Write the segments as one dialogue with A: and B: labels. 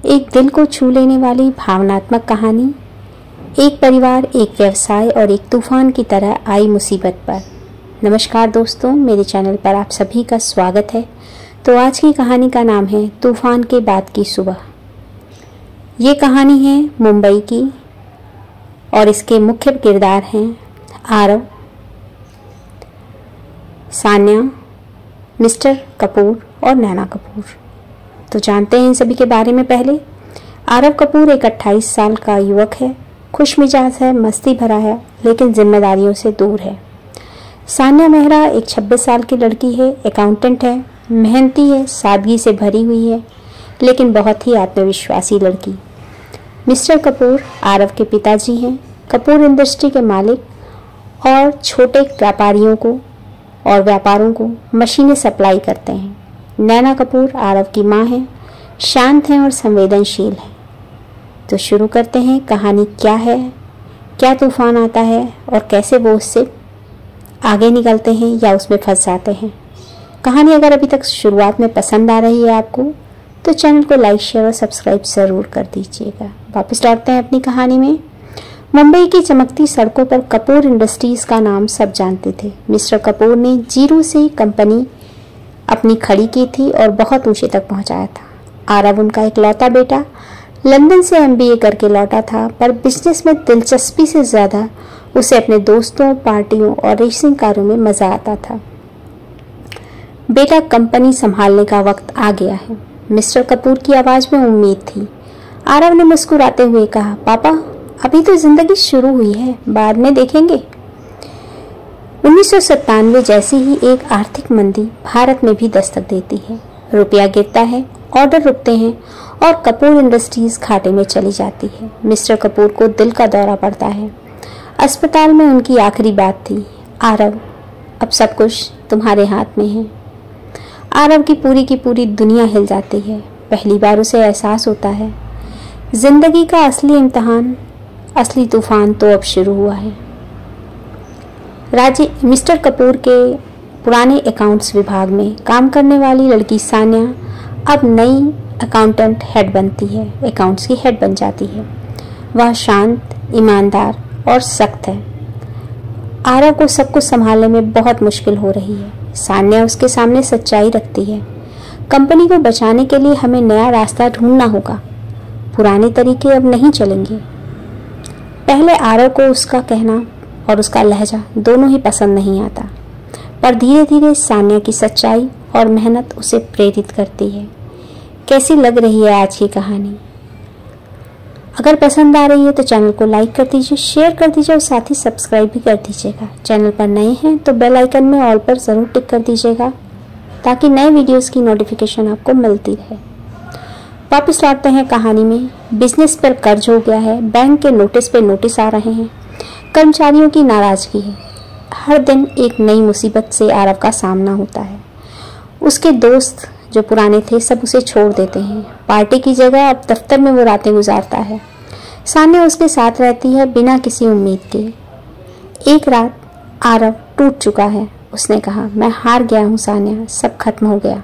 A: एक दिल को छू लेने वाली भावनात्मक कहानी। एक परिवार, एक व्यवसाय और एक तूफान की तरह आई मुसीबत पर। नमस्कार दोस्तों, मेरे चैनल पर आप सभी का स्वागत है। तो आज की कहानी का नाम है तूफान के बाद की सुबह। ये कहानी है मुंबई की और इसके मुख्य किरदार हैं आरव, सान्या, मिस्टर कपूर और नैना कपूर। तो जानते हैं इन सभी के बारे में। पहले आरव कपूर एक 28 साल का युवक है, खुश मिजाज है, मस्ती भरा है, लेकिन जिम्मेदारियों से दूर है। सान्या मेहरा एक 26 साल की लड़की है, अकाउंटेंट है, मेहनती है, सादगी से भरी हुई है, लेकिन बहुत ही आत्मविश्वासी लड़की। मिस्टर कपूर आरव के पिताजी हैं, कपूर इंडस्ट्री के मालिक और छोटे व्यापारियों को और व्यापारों को मशीनें सप्लाई करते हैं। नैना कपूर आरव की माँ है, शांत हैं और संवेदनशील हैं। तो शुरू करते हैं। कहानी क्या है, क्या तूफान आता है और कैसे वो उससे आगे निकलते हैं या उसमें फंस जाते हैं। कहानी अगर अभी तक शुरुआत में पसंद आ रही है आपको, तो चैनल को लाइक, शेयर और सब्सक्राइब ज़रूर कर दीजिएगा। वापस लौटते हैं अपनी कहानी में। मुंबई की चमकती सड़कों पर कपूर इंडस्ट्रीज़ का नाम सब जानते थे। मिस्टर कपूर ने जीरो से कंपनी अपनी खड़ी की थी और बहुत ऊंचे तक पहुंचाया था। आरव उनका इकलौता बेटा लंदन से MBA करके लौटा था, पर बिजनेस में दिलचस्पी से ज़्यादा उसे अपने दोस्तों, पार्टियों और रेसिंग कारों में मज़ा आता था। बेटा, कंपनी संभालने का वक्त आ गया है। मिस्टर कपूर की आवाज़ में उम्मीद थी। आरव ने मुस्कुराते हुए कहा, पापा अभी तो जिंदगी शुरू हुई है, बाद में देखेंगे। 1997 जैसी ही एक आर्थिक मंदी भारत में भी दस्तक देती है। रुपया गिरता है, ऑर्डर रुकते हैं और कपूर इंडस्ट्रीज घाटे में चली जाती है। मिस्टर कपूर को दिल का दौरा पड़ता है। अस्पताल में उनकी आखिरी बात थी, आरव अब सब कुछ तुम्हारे हाथ में है। आरव की पूरी दुनिया हिल जाती है। पहली बार उसे एहसास होता है जिंदगी का असली इम्तिहान, असली तूफान तो अब शुरू हुआ है। मिस्टर कपूर के पुराने अकाउंट्स विभाग में काम करने वाली लड़की सान्या अब नई अकाउंटेंट हेड बनती है, अकाउंट्स की हेड बन जाती है। वह शांत, ईमानदार और सख्त है। आरव को सब कुछ संभालने में बहुत मुश्किल हो रही है। सान्या उसके सामने सच्चाई रखती है। कंपनी को बचाने के लिए हमें नया रास्ता ढूंढना होगा, पुराने तरीके अब नहीं चलेंगे। पहले आरव को उसका कहना और उसका लहजा दोनों ही पसंद नहीं आता, पर धीरे धीरे सान्या की सच्चाई और मेहनत उसे प्रेरित करती है। कैसी लग रही है आज की कहानी? अगर पसंद आ रही है तो चैनल को लाइक कर दीजिए, शेयर कर दीजिए और साथ ही सब्सक्राइब भी कर दीजिएगा। चैनल पर नए हैं तो बेल आइकन में ऑल पर ज़रूर टिक कर दीजिएगा, ताकि नए वीडियोस की नोटिफिकेशन आपको मिलती रहे। वापस लौटते हैं कहानी में। बिजनेस पर कर्ज हो गया है, बैंक के नोटिस पे नोटिस आ रहे हैं, कर्मचारियों की नाराजगी है। हर दिन एक नई मुसीबत से आरव का सामना होता है। उसके दोस्त जो पुराने थे सब उसे छोड़ देते हैं। पार्टी की जगह अब दफ्तर में वो रातें गुजारता है। सान्या उसके साथ रहती है बिना किसी उम्मीद के। एक रात आरव टूट चुका है। उसने कहा, मैं हार गया हूँ सान्या, सब खत्म हो गया।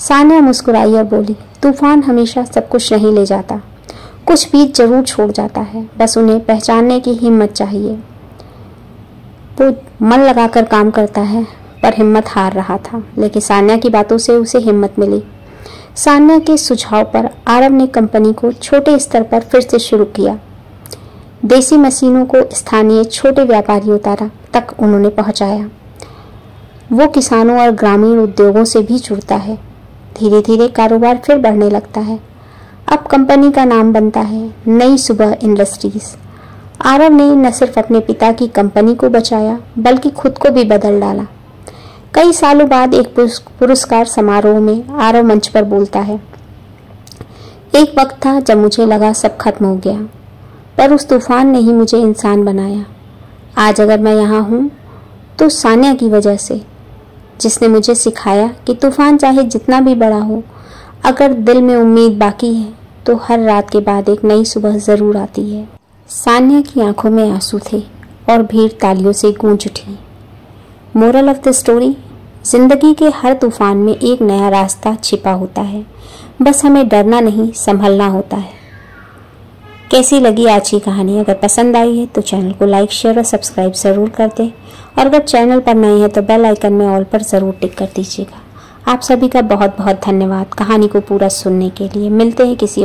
A: सान्या मुस्कुराई और बोली, तूफान हमेशा सब कुछ नहीं ले जाता, कुछ बीज जरूर छोड़ जाता है, बस उन्हें पहचानने की हिम्मत चाहिए। वो मन लगाकर काम करता है, पर हिम्मत हार रहा था, लेकिन सान्या की बातों से उसे हिम्मत मिली। सान्या के सुझाव पर आरव ने कंपनी को छोटे स्तर पर फिर से शुरू किया। देसी मशीनों को स्थानीय छोटे व्यापारियों तक उन्होंने पहुंचाया। वो किसानों और ग्रामीण उद्योगों से भी जुड़ता है। धीरे धीरे कारोबार फिर बढ़ने लगता है। अब कंपनी का नाम बनता है नई सुबह इंडस्ट्रीज। आरव ने न सिर्फ अपने पिता की कंपनी को बचाया, बल्कि खुद को भी बदल डाला। कई सालों बाद एक पुरस्कार समारोह में आरव मंच पर बोलता है, एक वक्त था जब मुझे लगा सब खत्म हो गया, पर उस तूफान ने ही मुझे इंसान बनाया। आज अगर मैं यहाँ हूँ तो सान्या की वजह से, जिसने मुझे सिखाया कि तूफान चाहे जितना भी बड़ा हो, अगर दिल में उम्मीद बाकी है तो हर रात के बाद एक नई सुबह ज़रूर आती है। सान्या की आंखों में आंसू थे और भीड़ तालियों से गूंज उठी। मोरल ऑफ द स्टोरी, जिंदगी के हर तूफान में एक नया रास्ता छिपा होता है। बस हमें डरना नहीं, संभलना होता है। कैसी लगी आज की कहानी? अगर पसंद आई है तो चैनल को लाइक, शेयर और सब्सक्राइब ज़रूर कर दें, और अगर चैनल पर नए हैं तो बेल आइकन में ऑल पर ज़रूर टिक कर दीजिएगा। आप सभी का बहुत बहुत धन्यवाद कहानी को पूरा सुनने के लिए। मिलते हैं किसी और